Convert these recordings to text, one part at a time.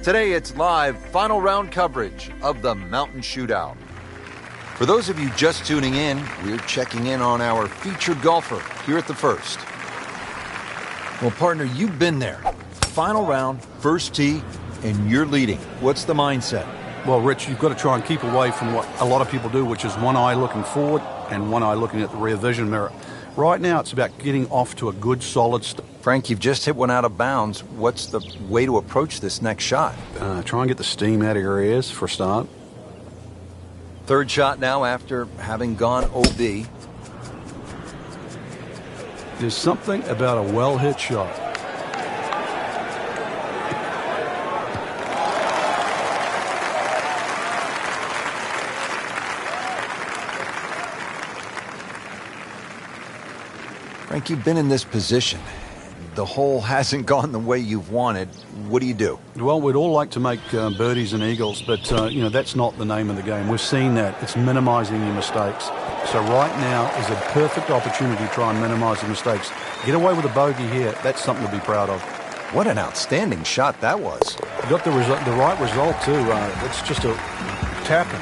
Today it's live final round coverage of the Mountain Shootout. For those of you just tuning in, we're checking in on our featured golfer here at the first. Well, partner, you've been there. Final round, first tee, and you're leading. What's the mindset? Well, Rich, you've got to try and keep away from what a lot of people do, which is one eye looking forward and one eye looking at the rear vision mirror. Right now, it's about getting off to a good, solid start. Frank, you've just hit one out of bounds. What's the way to approach this next shot? Try and get the steam out of your ears for a start. Third shot now after having gone OB. There's something about a well-hit shot. Frank, you've been in this position. The hole hasn't gone the way you've wanted. What do you do? Well, we'd all like to make birdies and eagles, but, that's not the name of the game. We've seen that. It's minimizing your mistakes. So right now is a perfect opportunity to try and minimize the mistakes. Get away with a bogey here. That's something to be proud of. What an outstanding shot that was. You got the right result, too. It's just a tapping.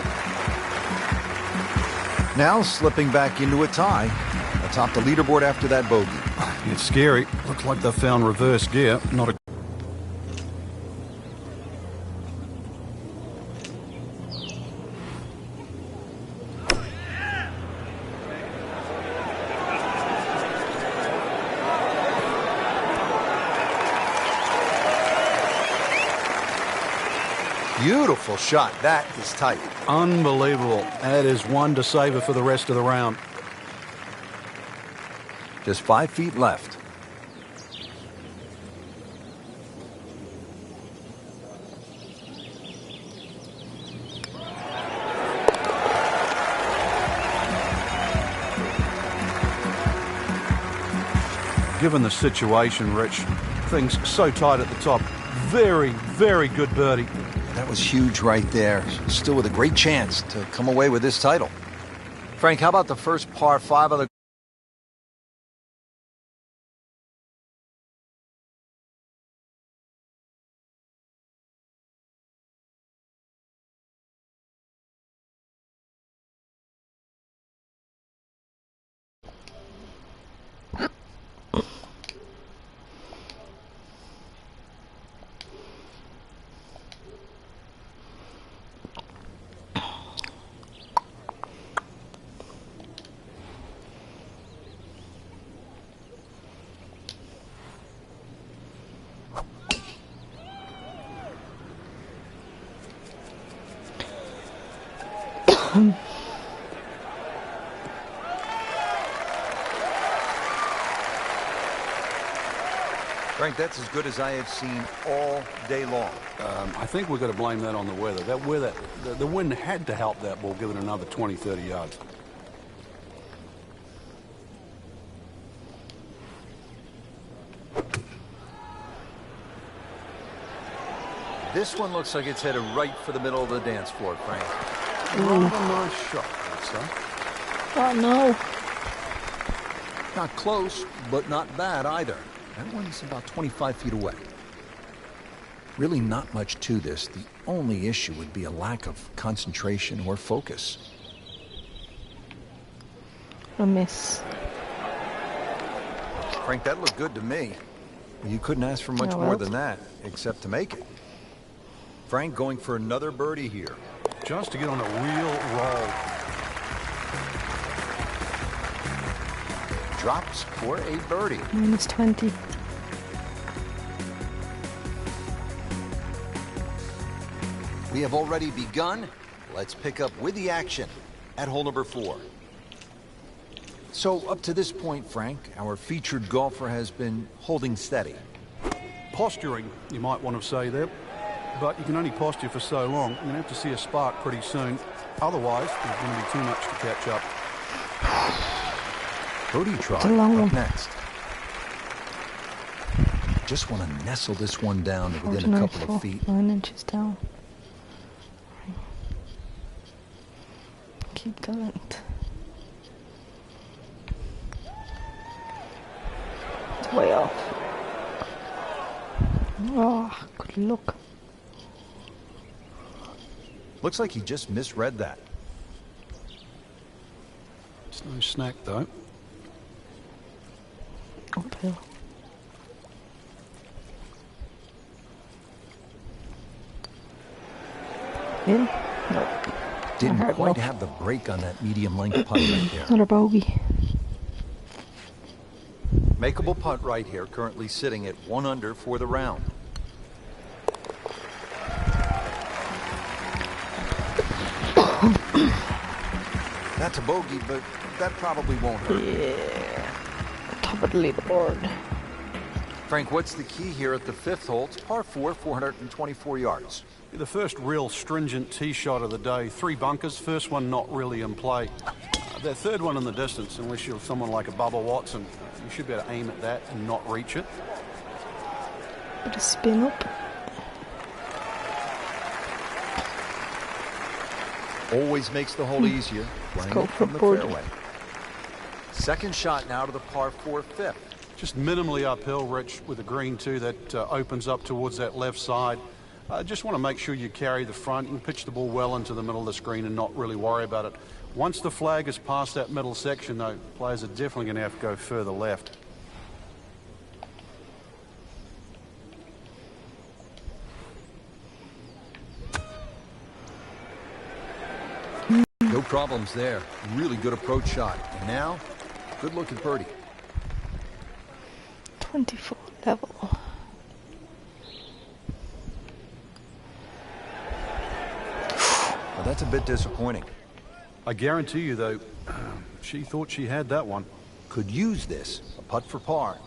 Now slipping back into a tie atop the leaderboard after that bogey. It's scary. Looks like they've found reverse gear. Not a... Beautiful shot. That is tight. Unbelievable. That is one to savor for the rest of the round. Just 5 feet left. Given the situation, Rich, things so tight at the top. Very, very good birdie. That was huge right there. Still with a great chance to come away with this title. Frank, how about the first par 5 of the... Frank, that's as good as I have seen all day long. I think we've got to blame that on the weather. That weather, the wind had to help that ball give it another 20, 30 yards. This one looks like it's headed right for the middle of the dance floor, Frank. Rather nice shot, I'd say. Oh, no. Not close, but not bad either. That one's about 25 feet away. Really not much to this. The only issue would be a lack of concentration or focus. A miss. Frank, that looked good to me. You couldn't ask for much more than that, except to make it. Frank going for another birdie here. Just to get on a real roll. Drops for a birdie. Minus 20. We have already begun. Let's pick up with the action at hole number 4. So up to this point, Frank, our featured golfer has been holding steady. Posturing, you might want to say there. But you can only posture for so long. You're going to have to see a spark pretty soon. Otherwise, there's going to be too much to catch up. Birdie try up next. Just want to nestle this one down to within a couple of feet. 9 inches down. Keep going. It's way off. Oh, good luck. Looks like he just misread that. It's no snack, though. Uphill. In? Nope. Didn't Hard quite enough. have the break on that medium length putt right there. Another bogey. Makeable putt right here, currently sitting at 1 under for the round. That's a bogey, but that probably won't hurt. Yeah. Top of the leaderboard. Frank, what's the key here at the 5th hole? It's par 4, 424 yards. The first real stringent tee shot of the day. 3 bunkers, first one not really in play. The third one in the distance, unless you're someone like a Bubba Watson, you should be able to aim at that and not reach it. Bit of spin up. Always makes the hole easier, playing go it for from the birdie. fairway. Second shot now to the par 4 5th. Just minimally uphill, Rich, with a green too that opens up towards that left side. Just want to make sure you carry the front and pitch the ball well into the middle of the screen and not really worry about it. Once the flag is past that middle section, though, players are definitely going to have to go further left. No problems there. Really good approach shot. And now, good looking birdie. 24 level. Well, that's a bit disappointing. I guarantee you, though, she thought she had that one. Could use this. A putt for par.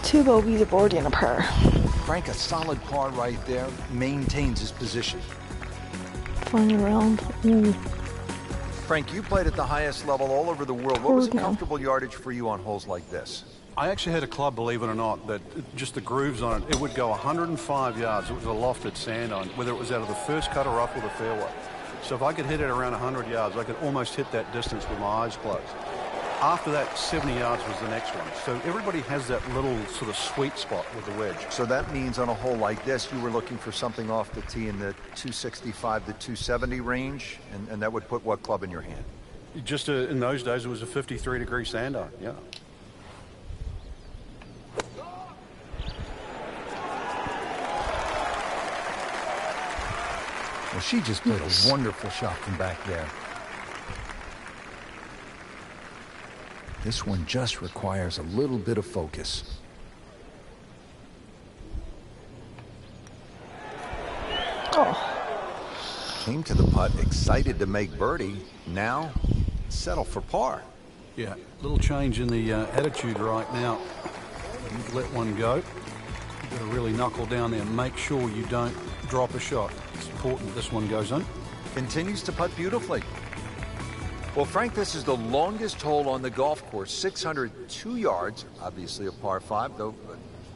Two bogeys, a birdie, and a par. Frank, a solid par right there. Maintains his position. Final round. Ooh. Frank, you played at the highest level all over the world. What was a Hard now. comfortable yardage for you on holes like this? I actually had a club, believe it or not, that just the grooves on it, it would go 105 yards. It was a lofted sand iron, whether it was out of the first cut or up or the fairway. So if I could hit it around 100 yards, I could almost hit that distance with my eyes closed. After that, 70 yards was the next one. So everybody has that little sort of sweet spot with the wedge. So that means on a hole like this, you were looking for something off the tee in the 265 to 270 range, and that would put what club in your hand? Just in those days, it was a 53-degree sand iron, yeah. Well, she just played a wonderful shot from back there. This one just requires a little bit of focus. Oh, Came to the putt, excited to make birdie. Now, settle for par. Yeah, little change in the attitude right now. You've let one go. You've got to really knuckle down there and make sure you don't drop a shot. It's important this one goes in. Continues to putt beautifully. Well, Frank, this is the longest hole on the golf course, 602 yards, obviously a par 5, though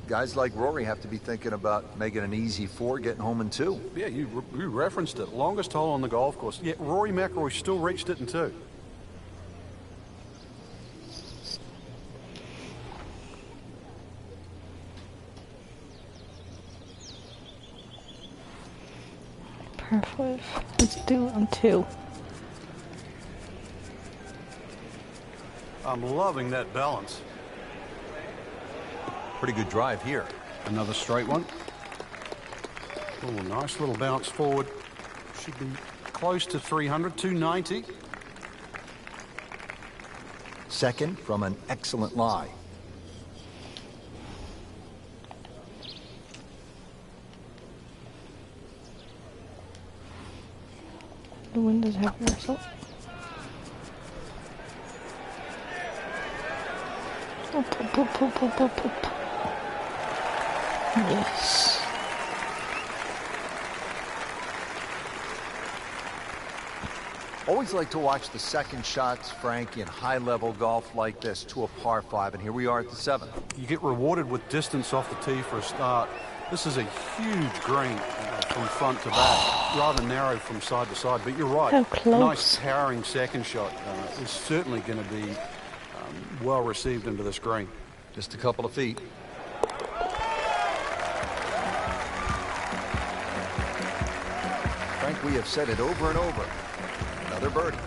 guys like Rory have to be thinking about making an easy 4, getting home in 2. Yeah, you referenced it. Longest hole on the golf course. Yet Rory McIlroy still reached it in 2. par 5. Let's do it on 2. I'm loving that balance. Pretty good drive here. Another straight one. Oh, nice little bounce forward. Should be close to 300, 290. Second from an excellent lie. The windows have whistle. Up, up, up, up, up, up. Yes. Always like to watch the second shots, Frank, in high-level golf like this to a par 5, and here we are at the 7th. You get rewarded with distance off the tee for a start. This is a huge green from front to back, rather narrow from side to side, but you're right. How close. Nice towering second shot is certainly going to be well received into this green. Just a couple of feet. Frank, we have said it over and over. Another birdie.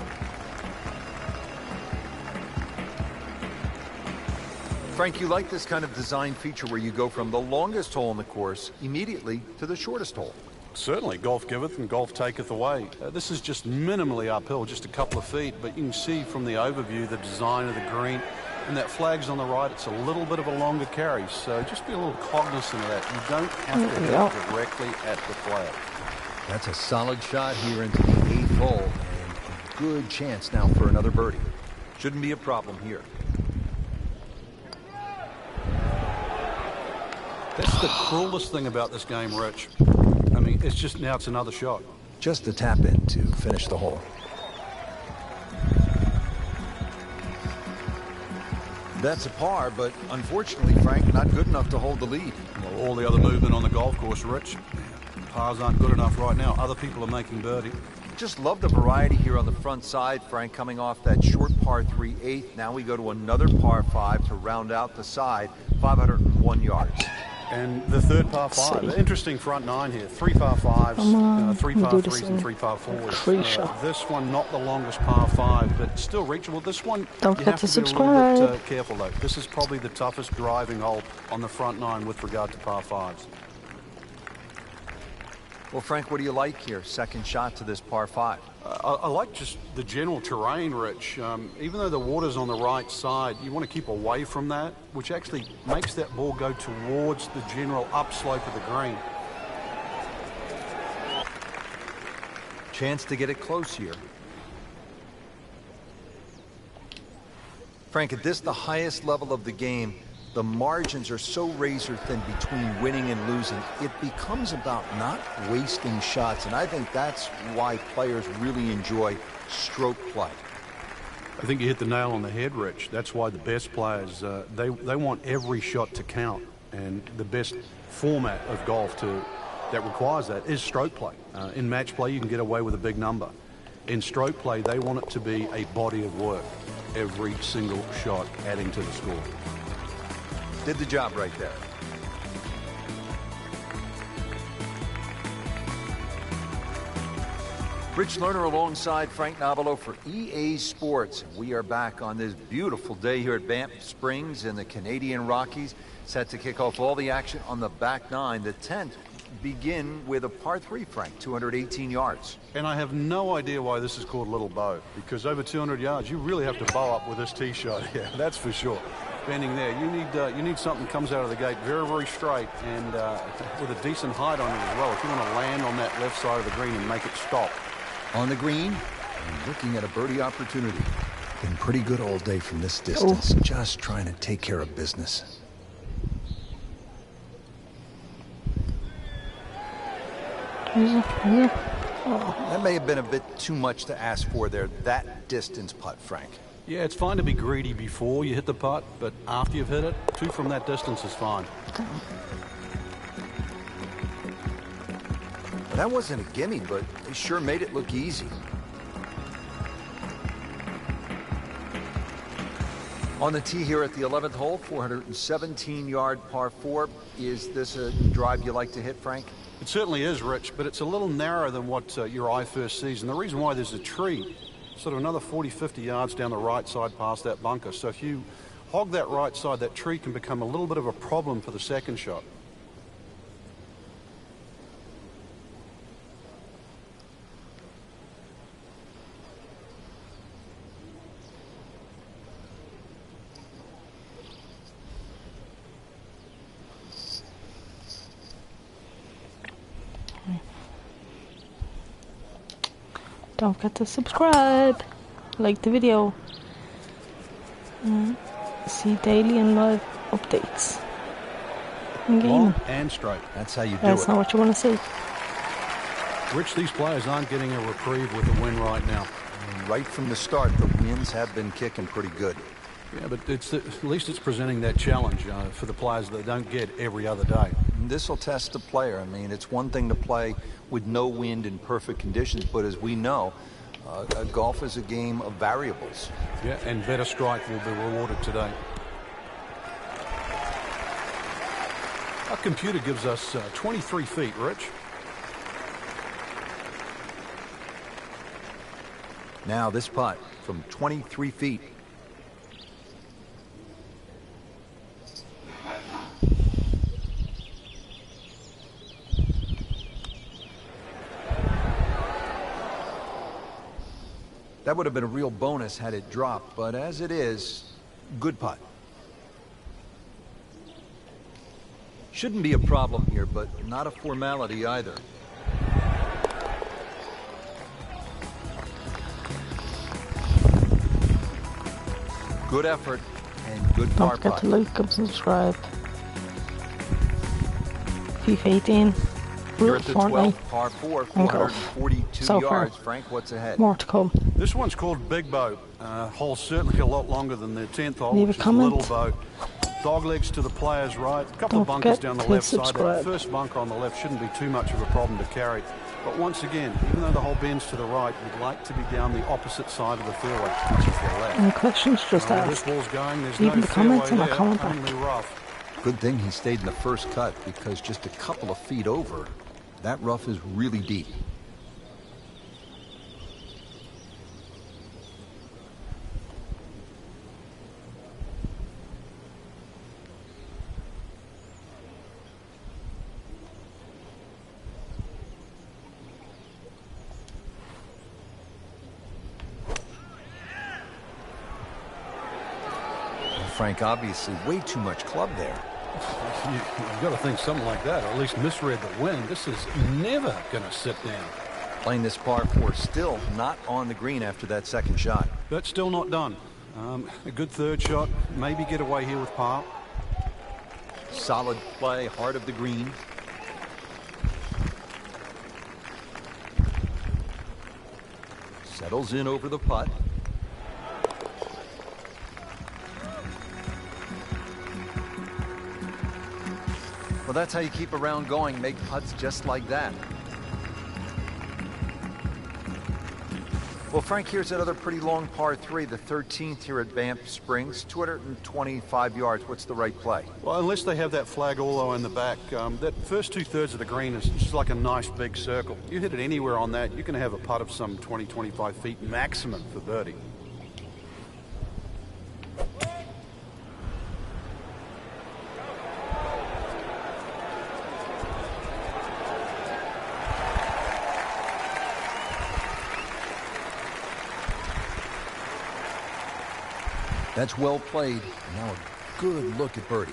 Frank, you like this kind of design feature where you go from the longest hole in the course immediately to the shortest hole. Certainly, golf giveth and golf taketh away. This is just minimally uphill, just a couple of feet, but you can see from the overview the design of the green, and that flag's on the right. It's a little bit of a longer carry, so just be a little cognizant of that. You don't have to hit it directly at the flag. That's a solid shot here into the 8th hole, and a good chance now for another birdie. Shouldn't be a problem here. That's the cruelest thing about this game, Rich. I mean, it's just now it's another shot. Just a tap in to finish the hole. That's a par, but unfortunately, Frank, not good enough to hold the lead. Well, all the other movement on the golf course, Rich. Pars aren't good enough right now. Other people are making birdie. Just love the variety here on the front side, Frank, coming off that short par 3/8. Now we go to another par 5 to round out the side, 501 yards. And the third par 5. Interesting front 9 here. 3 par 5s, 3 par 3s, and 3 par 4s. This one, not the longest par 5, but still reachable. This one, don't you forget have to be subscribe. a little bit careful, though. This is probably the toughest driving hole on the front 9 with regard to par 5s. Well, Frank, what do you like here? Second shot to this par 5. I like just the general terrain, Rich. Even though the water's on the right side, you want to keep away from that, which actually makes that ball go towards the general upslope of the green. Chance to get it close here. Frank, at this, the highest level of the game, the margins are so razor thin between winning and losing. It becomes about not wasting shots, and I think that's why players really enjoy stroke play. I think you hit the nail on the head, Rich. That's why the best players, they want every shot to count, and the best format of golf that requires that is stroke play. In match play, you can get away with a big number. In stroke play, they want it to be a body of work, every single shot adding to the score. Did the job right there. Rich Lerner alongside Frank Nobilo for EA Sports. We are back on this beautiful day here at Banff Springs in the Canadian Rockies. Set to kick off all the action on the back 9. The 10th begin with a par 3, Frank, 218 yards. And I have no idea why this is called Little Bow, because over 200 yards, you really have to bow up with this tee shot here. That's for sure. Bending there, you need something that comes out of the gate very, very straight and with a decent height on it as well. If you want to land on that left side of the green and make it stop. On the green, and looking at a birdie opportunity. Been pretty good all day from this distance. Just trying to take care of business. That may have been a bit too much to ask for there, that distance putt, Frank. Yeah, it's fine to be greedy before you hit the putt, but after you've hit it, 2 from that distance is fine. That wasn't a gimme, but they sure made it look easy. On the tee here at the 11th hole, 417-yard par 4. Is this a drive you like to hit, Frank? It certainly is, Rich, but it's a little narrower than what your eye first sees. And the reason why, there's a tree sort of another 40, 50 yards down the right side past that bunker. So if you hog that right side, that tree can become a little bit of a problem for the second shot. Don't forget to subscribe, like the video, and see daily and live updates. Long and straight. That's how you do it. That's not what you want to see. Rich, these players aren't getting a reprieve with the win right now. Right from the start, the winds have been kicking pretty good. Yeah, but at least it's presenting that challenge for the players that they don't get every other day. This will test the player. I mean, it's one thing to play with no wind in perfect conditions, but as we know, golf is a game of variables. Yeah, and better strike will be rewarded today. Our computer gives us 23 feet, Rich. Now this putt from 23 feet. That would have been a real bonus had it dropped, but as it is, good putt. Shouldn't be a problem here, but not a formality either. Good effort and good par Don't forget putt. to like and subscribe. FIFA 18. You're at the Fortnite. 12th, par 4, And golf. 442 So far. yards. Frank, what's ahead? More to come. This one's called Big Boat. Hole's certainly a lot longer than the 10th hole, Leave a which is comment. Little Boat. Dog legs to the player's right. A couple Don't of bunkers forget down the to left side. subscribe. That first bunker on the left shouldn't be too much of a problem to carry. But once again, even though the hole bends to the right, you'd like to be down the opposite side of the fairway, which is the left. Any questions, just This ask. ball's going. There's Leave no the comments fairway in the there, comment box. only rough. Good thing he stayed in the first cut, because just a couple of feet over, that rough is really deep. Frank, obviously way too much club there. You've got to think something like that, or at least misread the wind. This is never going to sit down. Playing this par 4, still not on the green after that second shot. That's still not done. A good third shot, maybe get away here with par. Solid play, heart of the green. Settles in over the putt. Well, that's how you keep a round going. Make putts just like that. Well, Frank, here's another pretty long par 3, the 13th here at Banff Springs, 225 yards. What's the right play? Well, unless they have that flag all the way in the back, that first 2/3 of the green is just like a nice big circle. You hit it anywhere on that, you can have a putt of some 20, 25 feet maximum for birdie. That's well played. Now a good look at birdie.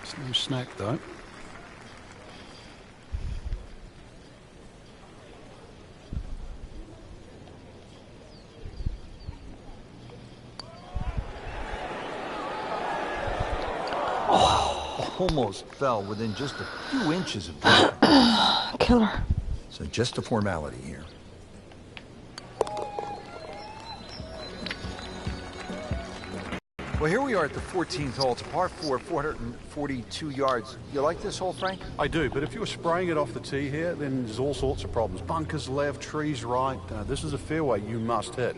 It's no snack, though. Almost fell within just a few inches of birdie. Killer. So just a formality here. Well, here we are at the 14th hole. It's a par 4, 442 yards. You like this hole, Frank? I do, but if you were spraying it off the tee here, then there's all sorts of problems. Bunkers left, trees right. This is a fairway you must hit.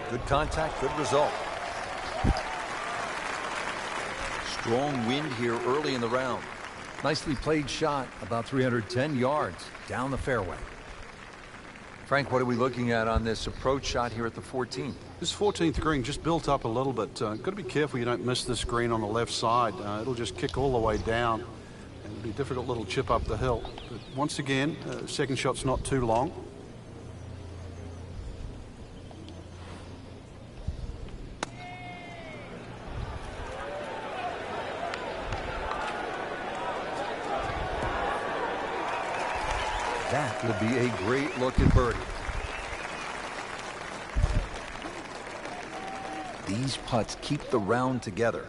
Good contact, good result. Strong wind here early in the round. Nicely played shot, about 310 yards down the fairway. Frank, what are we looking at on this approach shot here at the 14th? This 14th green just built up a little bit. Got to be careful you don't miss this green on the left side. It'll just kick all the way down, and it'll be a difficult little chip up the hill. But once again, second shot's not too long. That will be a great look at birdie. These putts keep the round together.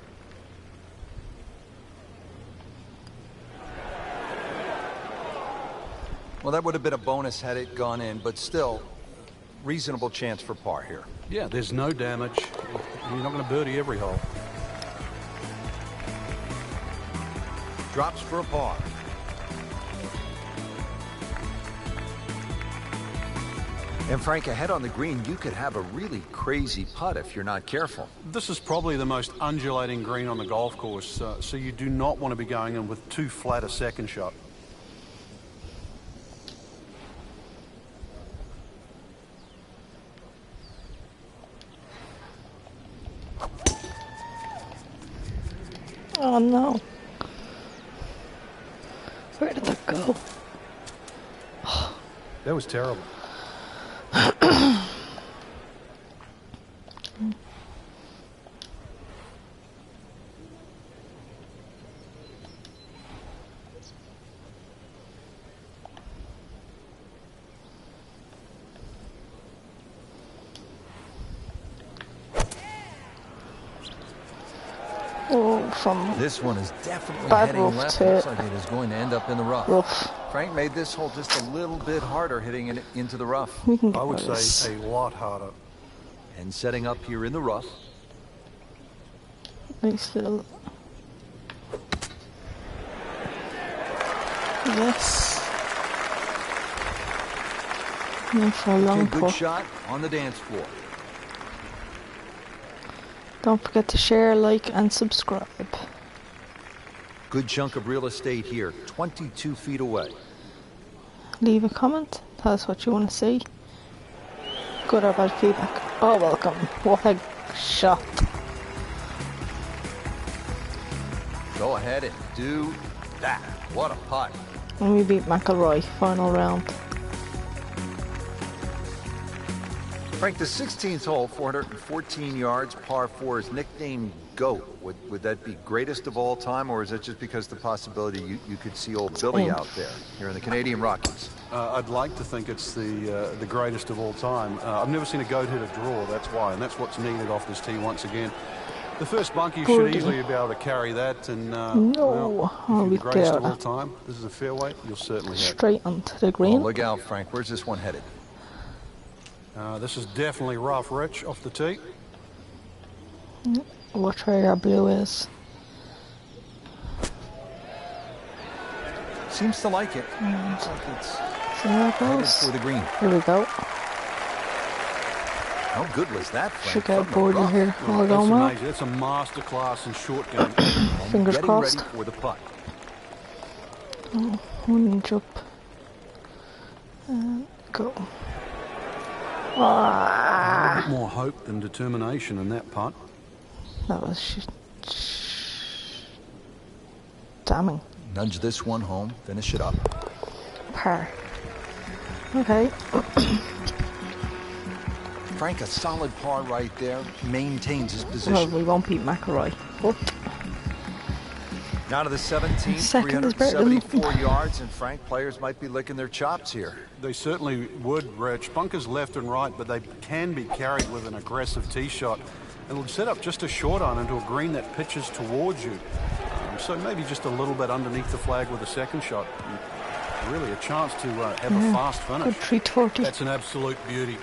Well, that would have been a bonus had it gone in, but still, reasonable chance for par here. Yeah, there's no damage. You're not going to birdie every hole. Drops for a par. And Frank, ahead on the green, you could have a really crazy putt if you're not careful. This is probably the most undulating green on the golf course, so you do not want to be going in with too flat a second shot. Oh no. Where did that go? That was terrible. Oh, from This one is definitely bad heading rough left. to Looks like it is going to end up in the rough. rough. Frank made this hole just a little bit harder hitting it into the rough. We can get I would rid of this. say a lot harder. And setting up here in the rough. Nice little. Yes. And for a long Okay, good putt. shot on the dance floor. Don't forget to share, like, and subscribe. Good chunk of real estate here, 22 feet away. Leave a comment. Tell us what you want to see. Good or bad feedback. Oh, welcome. What a shot. Go ahead and do that. What a putt. And we beat McIlroy. Final round. Frank, the 16th hole, 414 yards, par 4, is nicknamed GOAT. Would that be greatest of all time, or is it just because the possibility you could see old Billy out there here in the Canadian Rockies? I'd like to think it's the greatest of all time. I've never seen a goat hit a draw, that's why, and that's what's needed off this tee once again. The first bunkie should Birdie. easily be able to carry that, and No. if you're we the greatest get of all time, this is a fairway, you'll certainly hit. straight onto the Oh, green. look out, Frank. Where's this one headed? This is definitely rough, Rich, off the tee. Watch where your blue is. Seems to like it. Looks like it's See how it headed goes. for the green. Here we go. How good was that, Frank? Should get a From the birdie rough. here. All That's going well. amazing. That's a masterclass in short game. Fingers Getting crossed. ready for the putt. 1 inch up. And go. Ah, A bit more hope than determination in that putt. that was damning. Nudge this one home. Finish it up. Par. Okay. Frank, a solid par right there. Maintains his Well, position. we won't beat McIlroy. But Now to the 17th, Second is better than 374 yards, and Frank, players might be licking their chops here. They certainly would, Rich. Bunkers left and right, but they can be carried with an aggressive tee shot. It'll set up just a short iron into a green that pitches towards you. So maybe just a little bit underneath the flag with a second shot. And really a chance to have a fast finish. good 340. That's an absolute beauty.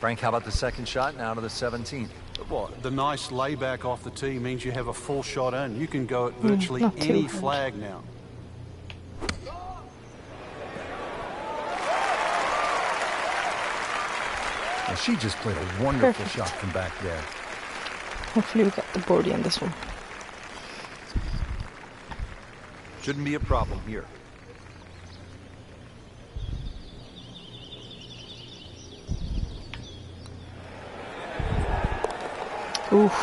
Frank, how about the second shot now to the 17th? Well, the nice layback off the tee means you have a full shot in. You can go at virtually not too any hard. flag now. Well, she just played a wonderful Perfect. shot from back there. Hopefully we get the birdie on this one. Shouldn't be a problem here. Oof.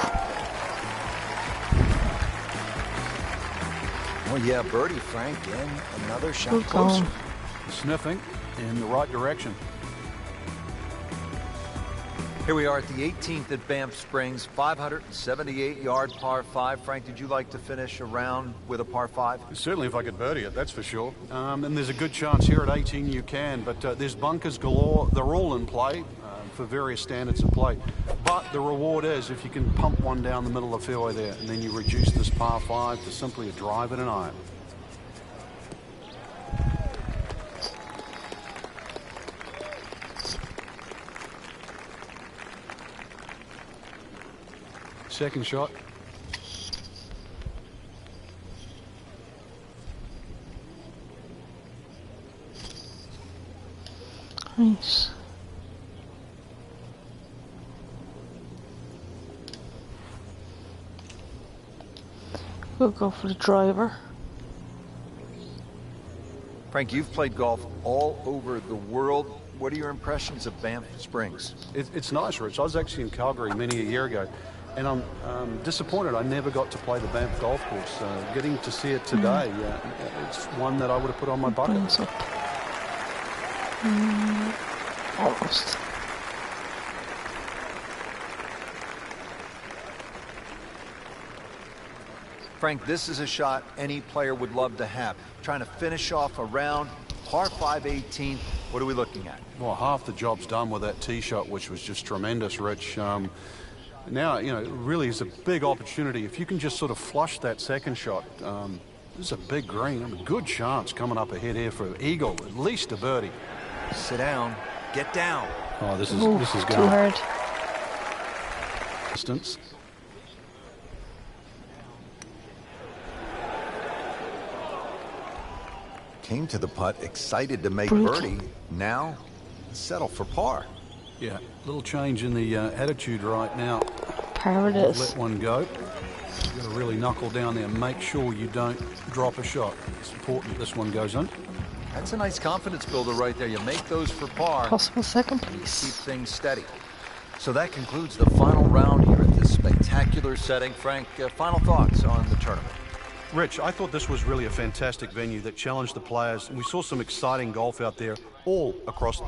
Oh, yeah, birdie, Frank, and another shot Good closer. going. Sniffing in the right direction. Here we are at the 18th at Banff Springs, 578-yard par 5. Frank, did you like to finish a round with a par 5? Certainly if I could birdie it, that's for sure. And there's a good chance here at 18 you can, but there's bunkers galore. They're all in play for various standards of play. But the reward is if you can pump one down the middle of the fairway there, and then you reduce this par 5 to simply a drive and an iron. Second shot. Right. We'll go for the driver. Frank, you've played golf all over the world. What are your impressions of Banff Springs? It's nice, Rich. I was actually in Calgary many a year ago, and I'm disappointed I never got to play the Banff golf course. Getting to see it today, it's one that I would have put on my bucket list. Almost. Frank, this is a shot any player would love to have. Trying to finish off a round, par 5 18. What are we looking at? Well, half the job's done with that tee shot, which was just tremendous, Rich. Now, you know, it really is a big opportunity. If you can just sort of flush that second shot, this is a big green. A good chance coming up ahead here for Eagle, at least a birdie. Sit down, get down. Oh, this is Too going. hard. Distance. Came to the putt, excited to make Brutal. birdie. Now, settle for par. Yeah, little change in the attitude right now. Par it is. Let one go. You've got to really knuckle down there and make sure you don't drop a shot. It's important this one goes in. That's a nice confidence builder right there. You make those for par. Possible second Keep place. things steady. So that concludes the final round here at this spectacular setting. Frank, final thoughts on the tournament? Rich, I thought this was really a fantastic venue that challenged the players, and we saw some exciting golf out there all across